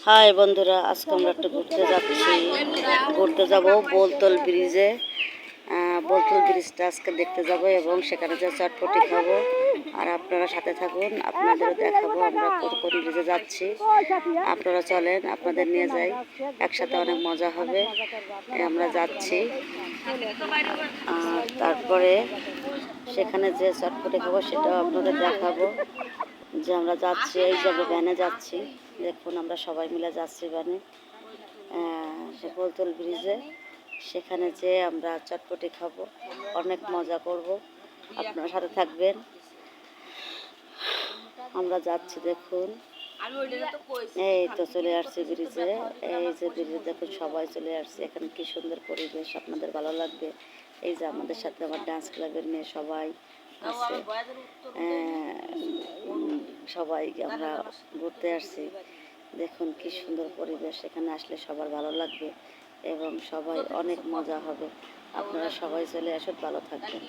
High বন্ধুরা, আজকে আমরা একটু ঘুরতে যাচ্ছি। ঘুরতে যাব বোলতল ব্রিজে। বোলতল ব্রিজটা আজকে দেখতে যাব এবং সেখানে যে চটপটি খাবো। আর আপনারা সাথে থাকুন, আপনাদেরও দেখাবো আমরা কোন কোন ব্রিজে যাচ্ছি। আপনারা চলেন, আপনাদের নিয়ে যাই, একসাথে অনেক মজা হবে। আমরা যাচ্ছি। আর তারপরে সেখানে যে চটপটি খাবো সেটাও আপনাদের দেখাবো যে আমরা যাচ্ছি। এই যে আমরা ভ্যানে যাচ্ছি, দেখুন আমরা সবাই মিলে যাচ্ছি ভ্যানে সে বোলতল ব্রিজে। সেখানে যে আমরা চটপটি খাবো, অনেক মজা করব, আপনারা সাথে থাকবেন। আমরা যাচ্ছি, দেখুন এই তো চলে আসছি ব্রিজে। এই যে ব্রিজে দেখুন সবাই চলে আসছে। এখানে কি সুন্দর পরিবেশ, আপনাদের ভালো লাগবে। এই যে আমাদের সাথে আমার ডান্স ক্লাবের মেয়ে সবাই আছে। সবাই আমরা ঘুরতে আসছি, দেখুন কি সুন্দর পরিবেশ। এখানে আসলে সবার ভালো লাগবে এবং সবাই অনেক মজা হবে। আপনারা সবাই চলে আসুন, ভালো থাকবেন।